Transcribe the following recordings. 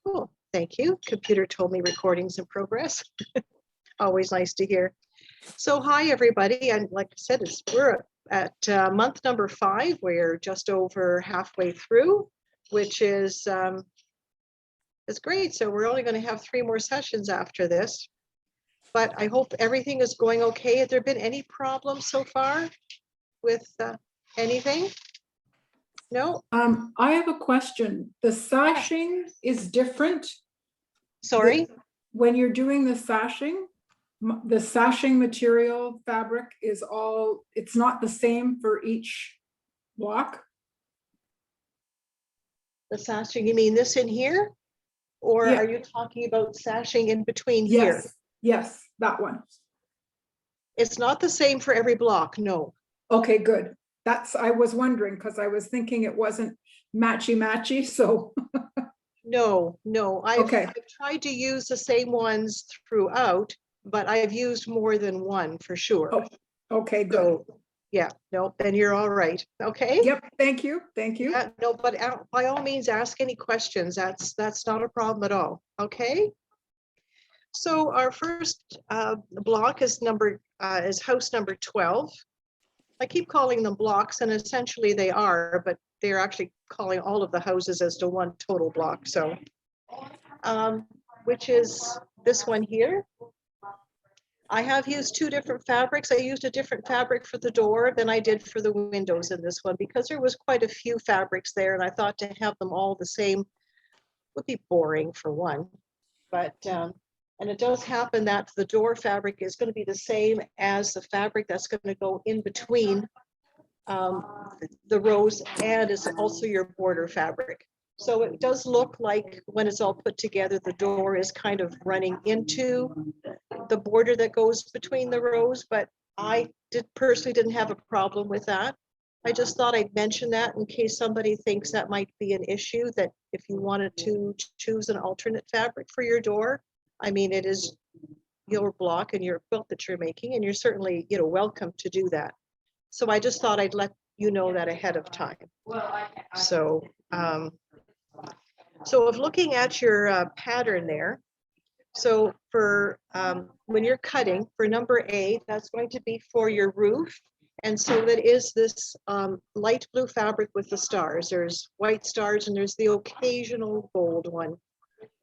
Cool, thank you. Computer told me recording's in progress. Always nice to hear. So hi, everybody. And like I said, we're at month number 5. We're just over halfway through, which is great. So we're only going to have 3 more sessions after this. But I hope everything is going okay. Have there been any problems so far with anything? No? I have a question. The sashing is different. Sorry? When you're doing the sashing material fabric is it's not the same for each block. The sashing, you mean this in here? Or Yeah. are you talking about sashing in between here? Yes, that one. It's not the same for every block, no. Okay, good. I was wondering because I was thinking it wasn't matchy, so. No, I've tried to use the same ones throughout, but I've used more than one for sure. Oh, okay, good. So, yeah, no, then you're all right. Okay. Yep. Thank you. Yeah, no, but by all means, ask any questions. That's not a problem at all. Okay. So our first block is house number 12. I keep calling them blocks, and essentially they are, but they're actually calling all of the houses as to one total block. So, which is this one here. I have used 2 different fabrics. I used a different fabric for the door than I did for the windows in this one because there was quite a few fabrics there, and I thought to have them all the same would be boring for one. But and it does happen that the door fabric is going to be the same as the fabric that's going to go in between the rows, and is also your border fabric. So it does look like when it's all put together, the door is kind of running into the border that goes between the rows, but I personally didn't have a problem with that. I just thought I'd mention that in case somebody thinks that might be an issue, that if you wanted to choose an alternate fabric for your door, I mean, it is your block and your quilt that you're making, and you're certainly, welcome to do that. So I just thought I'd let you know that ahead of time. So, so if looking at your pattern there, so for when you're cutting for number A, that's going to be for your roof. And so that is this light blue fabric with the stars. There's white stars and there's the occasional gold one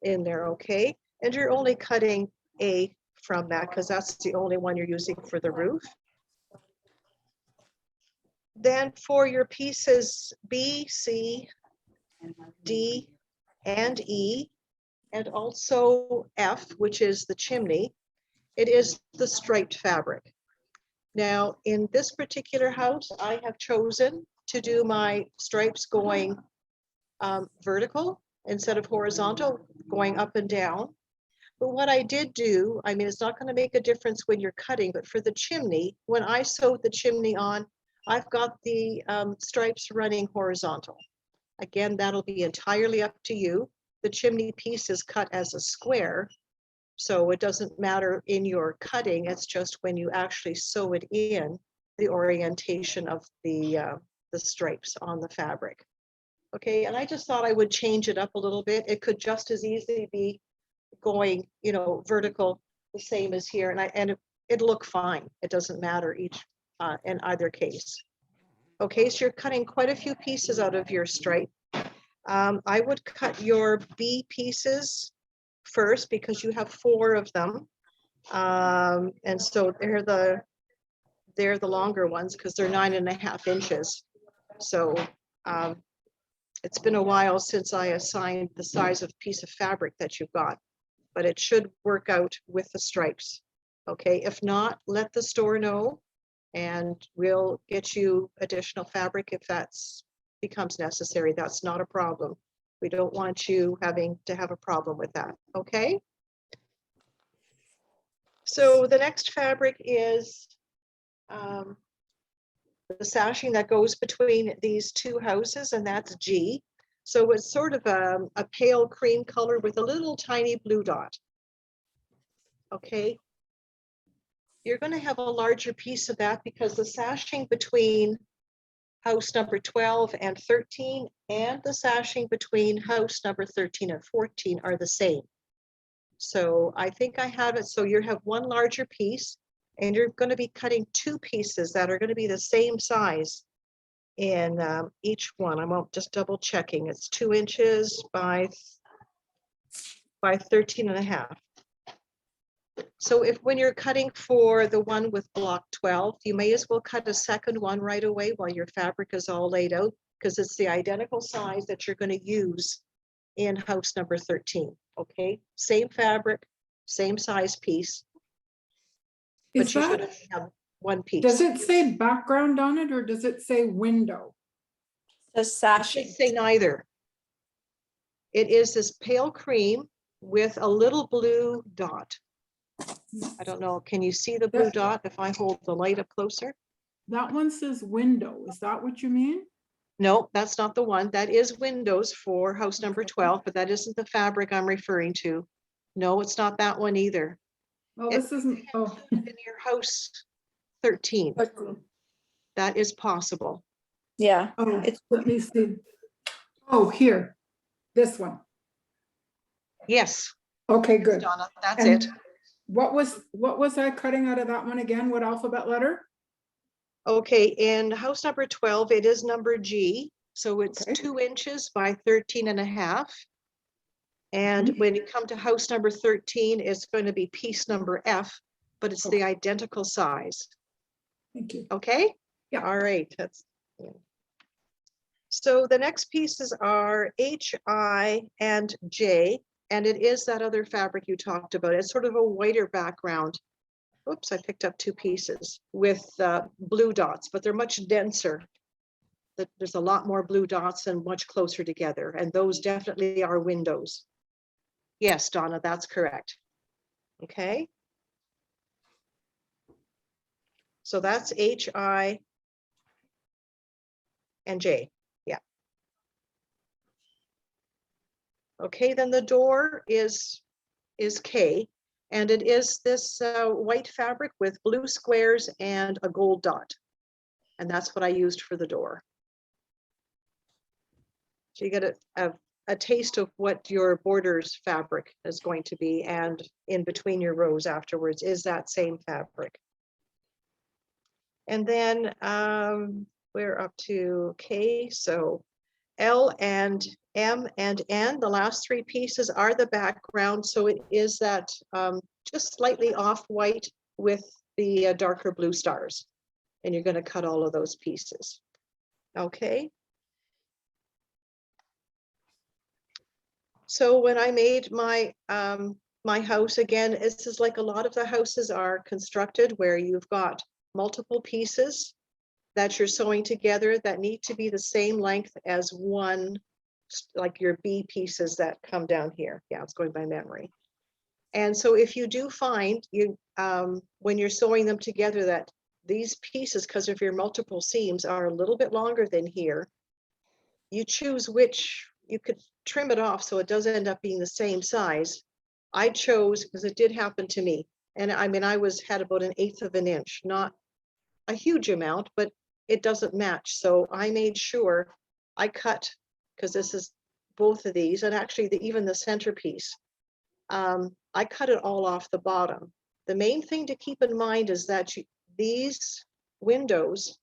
in there, okay? And you're only cutting A from that because that's the only one you're using for the roof. Then for your pieces B, C, D, and E, and also F, which is the chimney, it is the striped fabric. Now, in this particular house, I have chosen to do my stripes going vertical instead of horizontal, going up and down. But what I did do, I mean, it's not going to make a difference when you're cutting, but for the chimney, when I sewed the chimney on, I've got the stripes running horizontal. Again, that'll be entirely up to you. The chimney piece is cut as a square, so it doesn't matter in your cutting. It's just when you actually sew it in, the orientation of the stripes on the fabric. Okay, and I just thought I would change it up a little bit. It could just as easily be going, vertical, the same as here, and it looked fine. It doesn't matter in either case. Okay, so you're cutting quite a few pieces out of your stripe. I would cut your B pieces first because you have 4 of them, and so they're the longer ones because they're 9.5 inches. So it's been a while since I assigned the size of piece of fabric that you've got, but it should work out with the stripes. Okay, if not, let the store know and we'll get you additional fabric if that's becomes necessary. That's not a problem. We don't want you having to have a problem with that. Okay. So the next fabric is the sashing that goes between these 2 houses, and that's G. So it's sort of a pale cream color with a little tiny blue dot. Okay. You're going to have a larger piece of that because the sashing between house number 12 and 13, and the sashing between house number 13 and 14 are the same. So I think I have it. So you have one larger piece, and you're going to be cutting two pieces that are going to be the same size in each one. I'm just double checking. It's 2 inches by 13 and a half. So when you're cutting for the one with block 12, you may as well cut a second one right away while your fabric is all laid out, because it's the identical size that you're going to use in house number 13. Okay, same fabric, same size piece, Is but you should that, have one piece. does it say background on it or does it say window? The It should sashing. say neither. It is this pale cream with a little blue dot. I don't know, can you see the blue dot if I hold the light up closer? That one says window. Is that what you mean? No, that's not the one. That is windows for house number 12, but that isn't the fabric I'm referring to. No, it's not that one either. Oh, this isn't, oh, In your house 13, that is possible. Yeah, oh, It's- let me see. Oh, here, this one. Yes, Okay, good. Donna, that's And it. what was I cutting out of that one again? What alphabet letter? Okay, in house number 12, it is number G. So it's Okay. 2 inches by 13 and a half. And when you come to house number 13, it's going to be piece number F, but it's the identical size. Thank you. Okay? Yeah. All right. So the next pieces are H, I, and J, and it is that other fabric you talked about. It's sort of a whiter background. Oops, I picked up two pieces with blue dots, but they're much denser. There's a lot more blue dots and much closer together, and those definitely are windows. Yes, Donna, that's correct. Okay. So that's H, I, and J. Yeah. Okay, then the door is K, and it is this white fabric with blue squares and a gold dot. And that's what I used for the door. So you get a taste of what your border's fabric is going to be, and in between your rows afterwards is that same fabric. And then we're up to K, so L and M and N, the last three pieces are the background. So it is that just slightly off white with the darker blue stars. And you're going to cut all of those pieces. Okay. So when I made my my house, again, this is like a lot of the houses are constructed where you've got multiple pieces that you're sewing together that need to be the same length as one, like your B pieces that come down here. Yeah, it's going by memory. And so if you do find you when you're sewing them together that these pieces, because of your multiple seams, are a little bit longer than here, you choose which. You could trim it off so it does end up being the same size. I chose, because it did happen to me, and I mean I had about 1/8 of an inch, not a huge amount, but it doesn't match. So I made sure I cut, because this is both of these, and actually even the centerpiece, I cut it all off the bottom. The main thing to keep in mind is that these windows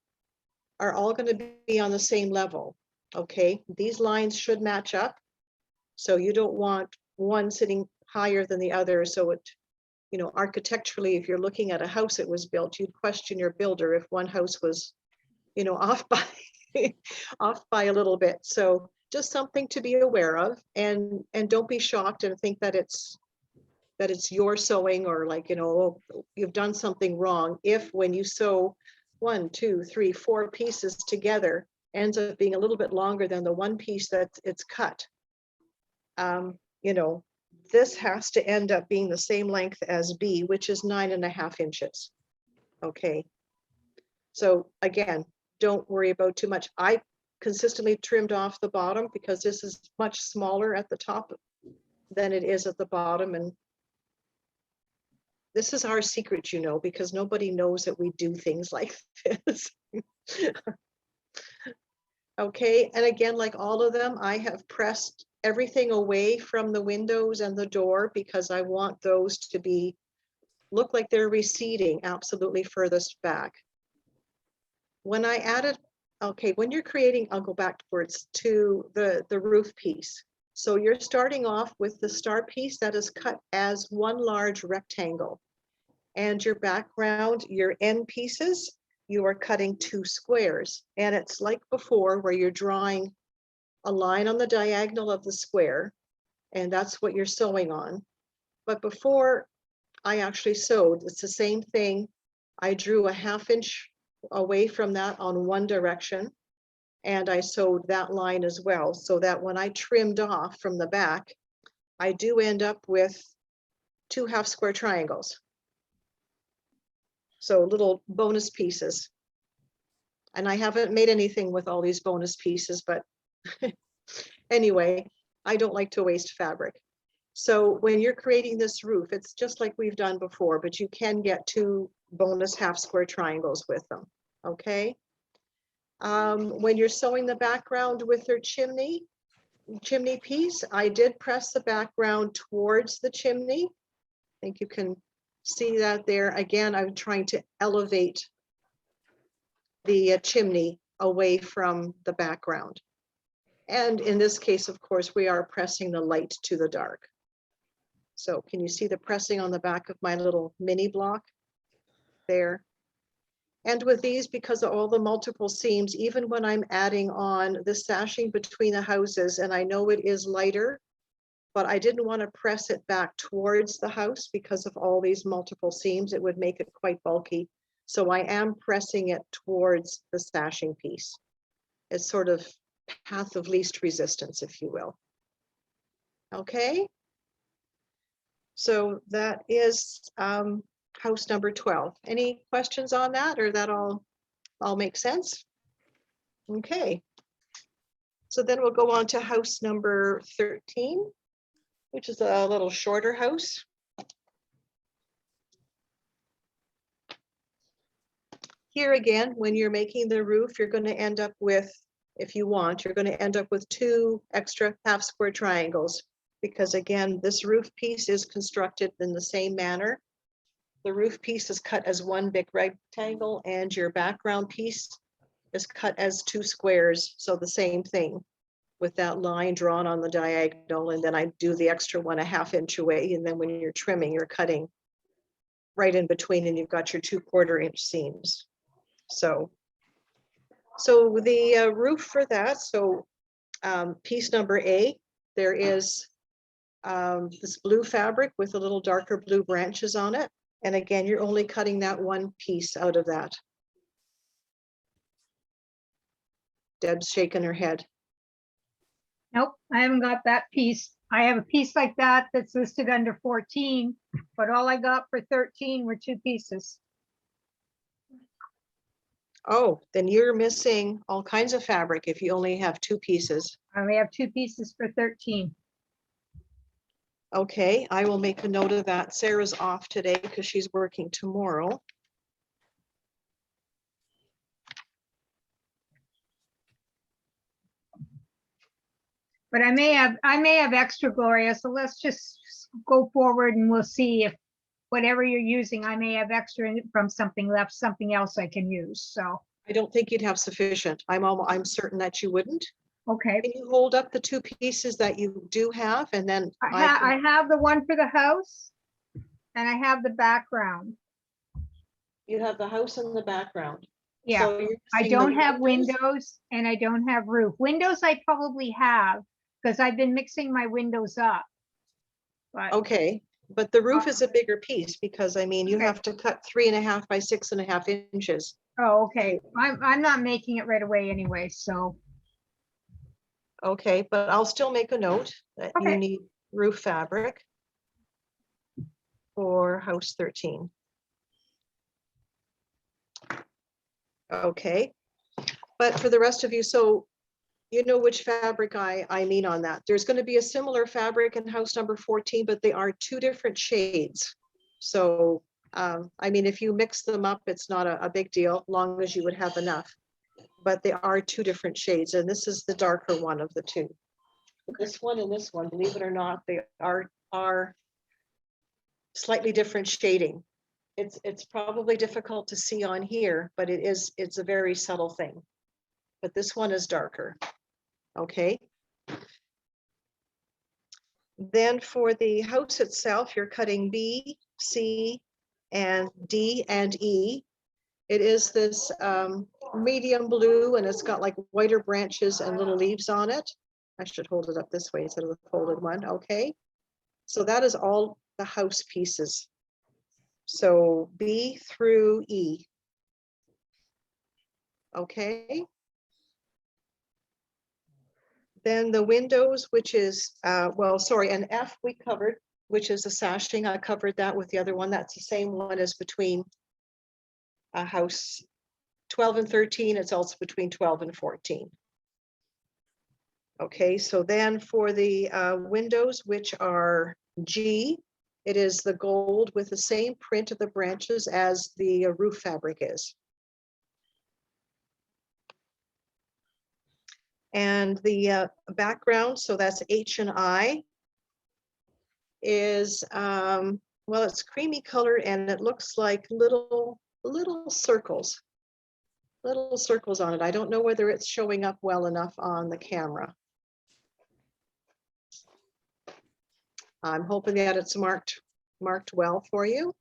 are all going to be on the same level. Okay, these lines should match up. So you don't want one sitting higher than the other. So it, you know, architecturally, if you're looking at a house that was built, you'd question your builder if one house was, you know, off by off by a little bit. So just something to be aware of, and don't be shocked and think that it's your sewing, or like, you know, you've done something wrong if when you sew 1, 2, 3, 4 pieces together ends up being a little bit longer than the one piece that it's cut. You know, this has to end up being the same length as B, which is 9.5 inches. Okay. So again, don't worry about too much. I consistently trimmed off the bottom because this is much smaller at the top than it is at the bottom. And this is our secret, you know, because nobody knows that we do things like this. Okay, and again, like all of them, I have pressed everything away from the windows and the door because I want those to be, look like they're receding absolutely furthest back. When I added, okay, when you're creating, I'll go backwards to the roof piece. So you're starting off with the star piece that is cut as one large rectangle. And your background, your end pieces, you are cutting 2 squares. And it's like before where you're drawing a line on the diagonal of the square, and that's what you're sewing on. But before I actually sewed, it's the same thing. I drew a 1/2 inch away from that on one direction, and I sewed that line as well, so that when I trimmed off from the back, I do end up with 2 half square triangles. So little bonus pieces. And I haven't made anything with all these bonus pieces, but anyway, I don't like to waste fabric. So when you're creating this roof, it's just like we've done before, but you can get 2 bonus half square triangles with them, okay? When you're sewing the background with your chimney piece, I did press the background towards the chimney. I think you can see that there. Again, I'm trying to elevate the chimney away from the background. And in this case, of course, we are pressing the light to the dark. So can you see the pressing on the back of my little mini block there? And with these, because of all the multiple seams, even when I'm adding on the sashing between the houses, and I know it is lighter, but I didn't want to press it back towards the house because of all these multiple seams, it would make it quite bulky. So I am pressing it towards the sashing piece. It's sort of path of least resistance, if you will. Okay. So that is house number 12. Any questions on that, or that all makes sense? Okay. So then we'll go on to house number 13, which is a little shorter house. Here again, when you're making the roof, you're going to end up with, if you want, you're going to end up with 2 extra half square triangles, because again, this roof piece is constructed in the same manner. The roof piece is cut as one big rectangle, and your background piece is cut as 2 squares. So the same thing with that line drawn on the diagonal, and then I do the extra 1/2 inch away. And then when you're trimming, you're cutting right in between, and you've got your 2/4 inch seams. So the roof for that, so piece number A, there is this blue fabric with a little darker blue branches on it. And again, you're only cutting that one piece out of that. Deb's shaking her head. Nope, I haven't got that piece. I have a piece like that that's listed under 14, but all I got for 13 were 2 pieces. Oh, then you're missing all kinds of fabric if you only have 2 pieces. I only have 2 pieces for 13. Okay, I will make a note of that. Sarah's off today because she's working tomorrow. But I may have extra, Gloria, so let's just go forward and we'll see if whatever you're using, I may have extra in it from something left, something else I can use, so, I don't think you'd have sufficient. I'm certain that you wouldn't. okay. Can you hold up the 2 pieces that you do have, and then I have the one for the house and I have the background. you have the house in the background. Yeah, So you're I missing the don't have windows and I don't have roof. Windows I probably have because I've been mixing my windows up. But Okay, but the roof is a bigger piece because I mean, you Okay. have to cut 3.5 by 6.5 inches. oh, okay. I'm not making it right away anyway, so Okay, but I'll still make a note that you Okay. need roof fabric for house 13. Okay, but for the rest of you, so you know which fabric I mean on that. There's going to be a similar fabric in house number 14, but they are 2 different shades. So I mean, if you mix them up, it's not a big deal, long as you would have enough. but they are two different shades, and this is the darker one of the two. This one and this one, believe it or not, they are slightly different shading. It's probably difficult to see on here, but it's a very subtle thing. But this one is darker. Okay. Then for the house itself, you're cutting B, C, and D and E. It is this medium blue, and it's got like whiter branches and little leaves on it. I should hold it up this way instead of the folded one. Okay. So that is all the house pieces. So B through E. Okay. Then the windows, which is, well, sorry, and F we covered, which is the sashing. I covered that with the other one. That's the same one as between house 12 and 13. It's also between 12 and 14. Okay, so then for the windows, which are G, it is the gold with the same print of the branches as the roof fabric is. And the background, so that's H and I, is, well, it's creamy color and it looks like little circles. Little circles on it. I don't know whether it's showing up well enough on the camera. I'm hoping that it's marked well for you.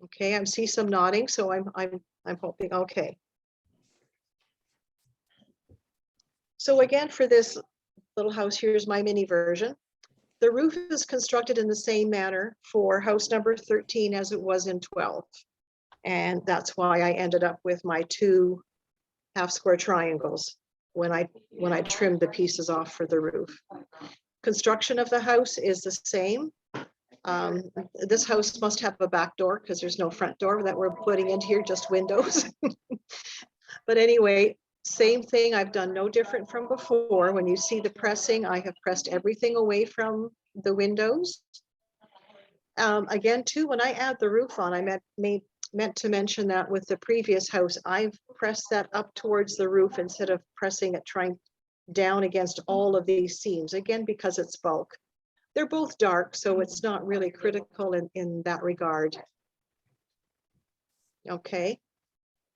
Okay, I see some nodding, so I'm hoping, okay. So again, for this little house, here's my mini version. The roof is constructed in the same manner for house number 13 as it was in 12. And that's why I ended up with my 2 half-square triangles when I trimmed the pieces off for the roof. Construction of the house is the same. This house must have a back door because there's no front door that we're putting in here, just windows. But anyway, same thing. I've done no different from before. When you see the pressing, I have pressed everything away from the windows. Again, too, when I add the roof on, I meant to mention that with the previous house, I've pressed that up towards the roof instead of pressing it, trying down against all of these seams, again, because it's bulk. They're both dark, so it's not really critical in that regard. Okay.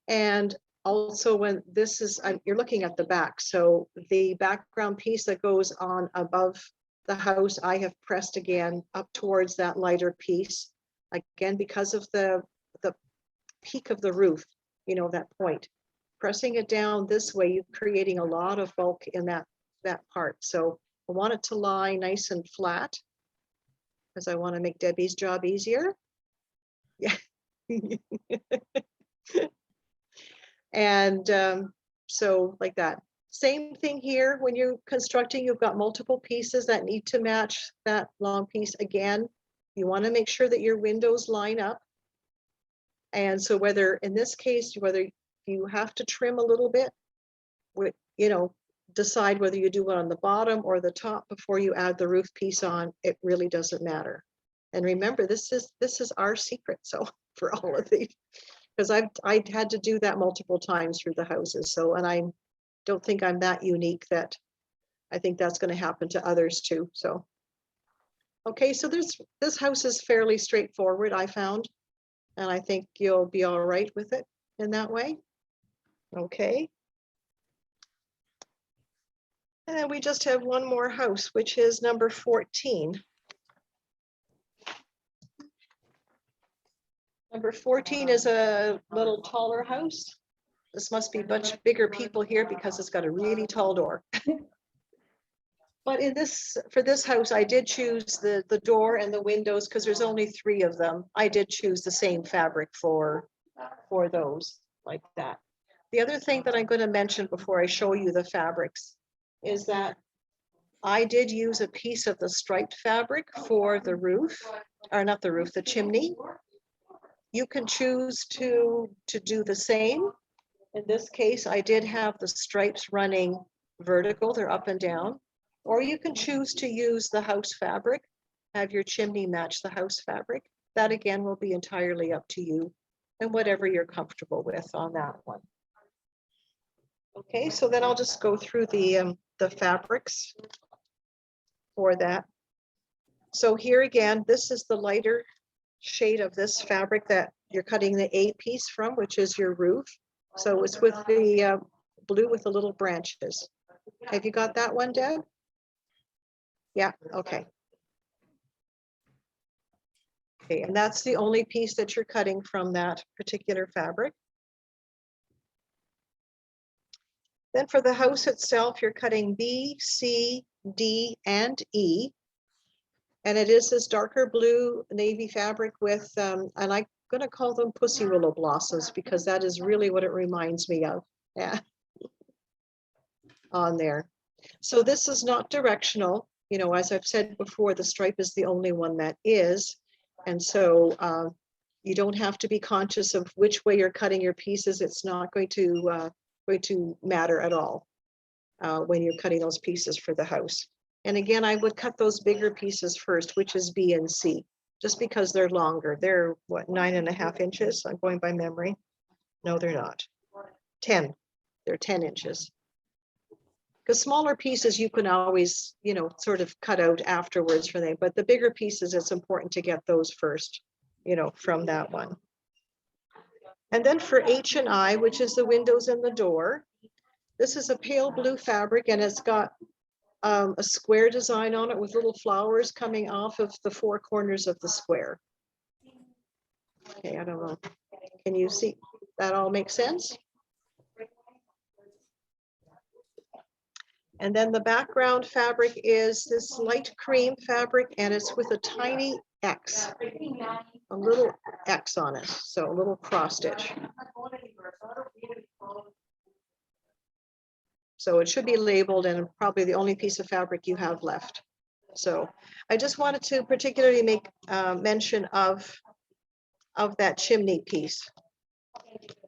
And also when this is, you're looking at the back, so the background piece that goes on above the house, I have pressed again up towards that lighter piece, again, because of the peak of the roof, you know, that point. Pressing it down this way, you're creating a lot of bulk in that part. So I want it to lie nice and flat because I want to make Debbie's job easier. Yeah. And so like that. Same thing here. When you're constructing, you've got multiple pieces that need to match that long piece. Again, you want to make sure that your windows line up. And so whether in this case, whether you have to trim a little bit, you know, decide whether you do it on the bottom or the top before you add the roof piece on. It really doesn't matter. And remember, this is our secret. So for all of these, because I had to do that multiple times through the houses. So, and I don't think I'm that unique that I think that's going to happen to others too. So, okay, so this house is fairly straightforward, I found, and I think you'll be all right with it in that way. Okay. And then we just have one more house, which is number 14. Number 14 is a little taller house. This must be much bigger people here because it's got a really tall door. But for this house, I did choose the door and the windows because there's only 3 of them. I did choose the same fabric for those, like that. The other thing that I'm going to mention before I show you the fabrics is that I did use a piece of the striped fabric for the roof, or not the roof, the chimney. You can choose to do the same. In this case, I did have the stripes running vertical, they're up and down. Or you can choose to use the house fabric, have your chimney match the house fabric. That again will be entirely up to you and whatever you're comfortable with on that one. Okay, so then I'll just go through the fabrics for that. So here again, this is the lighter shade of this fabric that you're cutting the A piece from, which is your roof. So it's with the blue with the little branches. Have you got that one, Deb? Yeah, okay. Okay, and that's the only piece that you're cutting from that particular fabric. Then for the house itself, you're cutting B, C, D, and E. And it is this darker blue navy fabric with, and I'm going to call them pussy willow blossoms because that is really what it reminds me of. Yeah. On there. So this is not directional. You know, as I've said before, the stripe is the only one that is. And so you don't have to be conscious of which way you're cutting your pieces. It's not going to matter at all when you're cutting those pieces for the house. And again, I would cut those bigger pieces first, which is B and C, just because they're longer. They're what, 9.5 inches? I'm going by memory. No, they're not. 10. They're 10 inches. Because smaller pieces you can always, you know, sort of cut out afterwards for them. But the bigger pieces, it's important to get those first, you know, from that one. And then for H and I, which is the windows and the door, this is a pale blue fabric and it's got a square design on it with little flowers coming off of the 4 corners of the square. Okay, I don't know. Can you see that all make sense? And then the background fabric is this light cream fabric and it's with a tiny X, a little X on it. So a little cross stitch. So it should be labeled and probably the only piece of fabric you have left. So I just wanted to particularly make mention of that chimney piece.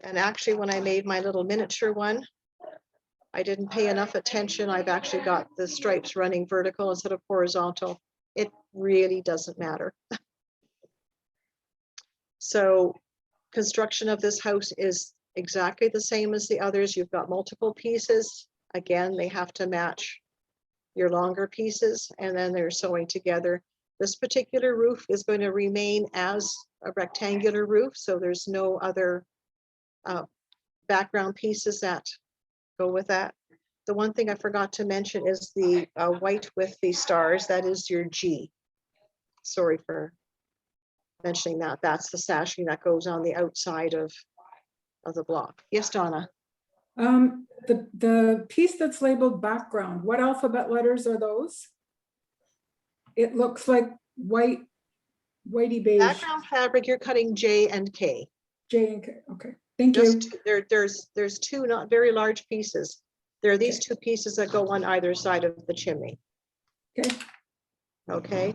And actually, when I made my little miniature one, I didn't pay enough attention. I've actually got the stripes running vertical instead of horizontal. It really doesn't matter. So construction of this house is exactly the same as the others. You've got multiple pieces. Again, they have to match your longer pieces and then they're sewing together. This particular roof is going to remain as a rectangular roof. So there's no other background pieces that go with that. The one thing I forgot to mention is the white with the stars. That is your G. Sorry for mentioning that. That's the sashing that goes on the outside of the block. Yes, Donna. The piece that's labeled background, what alphabet letters are those? It looks like whitey beige. Background fabric, you're cutting J and K. J and K. Okay, thank you. There's 2 not very large pieces. There are these 2 pieces that go on either side of the chimney. Okay. Okay.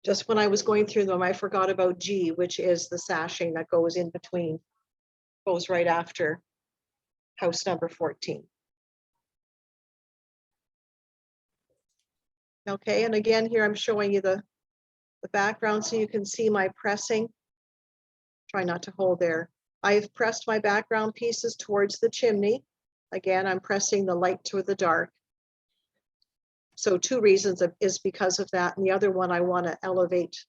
Just when I was going through them, I forgot about G, which is the sashing that goes in between, goes right after house number 14. Okay, and again, here I'm showing you the background so you can see my pressing. Try not to hold there. I've pressed my background pieces towards the chimney. Again, I'm pressing the light to the dark. So 2 reasons is because of that. And the other one, I want to elevate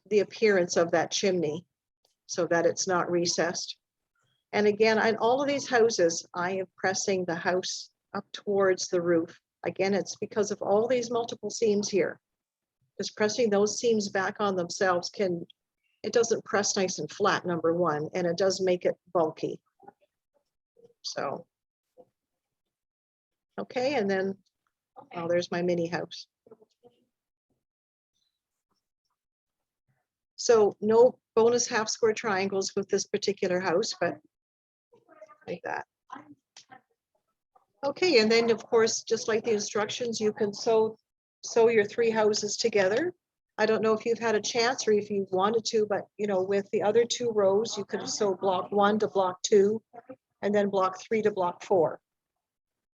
the appearance of that chimney so that it's not recessed. And again, in all of these houses, I am pressing the house up towards the roof. Again, it's because of all these multiple seams here. Just pressing those seams back on themselves it doesn't press nice and flat, number one, and it does make it bulky. So, okay, and then, oh, there's my mini house. So no bonus half square triangles with this particular house, but like that. Okay, and then of course, just like the instructions, you can sew your 3 houses together. I don't know if you've had a chance or if you wanted to, but you know, with the other 2 rows, you could have sewed block 1 to block 2, and then block 3 to block 4.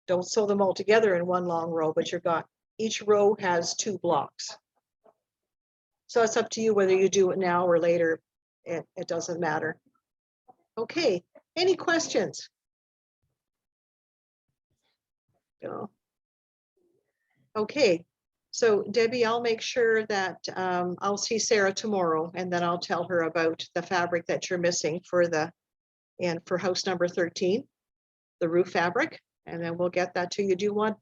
Don't sew them all together in one long row, but each row has 2 blocks. So it's up to you whether you do it now or later. It doesn't matter. Okay, Any questions? No. Okay, so Debbie, I'll make sure that I'll see Sarah tomorrow and then I'll tell her about the fabric that you're missing for for house number 13, the roof fabric, and then we'll get that to you. Do you want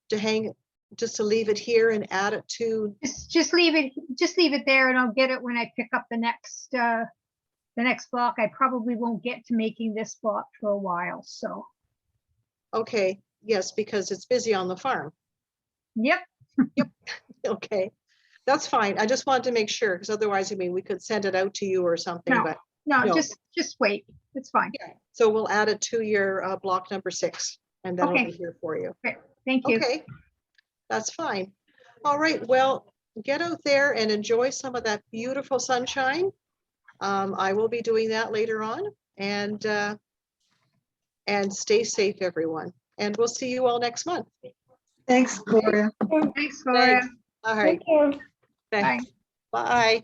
to just to leave it here and add it to? Just leave it there and I'll get it when I pick up the next block. I probably won't get to making this block for a while, so. Okay, yes, because it's busy on the farm. Yep, Okay, that's fine. I just wanted to make sure, because otherwise, I mean, we could send it out to you or something, No. but no, No. just wait. It's fine. so we'll add it to your block number 6 and that'll Okay. be here for you. Thank you. Okay, that's fine. All right, well, get out there and enjoy some of that beautiful sunshine. I will be doing that later on, and stay safe, everyone. And we'll see you all next month. Thanks, Gloria. Thanks, Gloria. Thanks. All right. Take care. Thanks. Bye.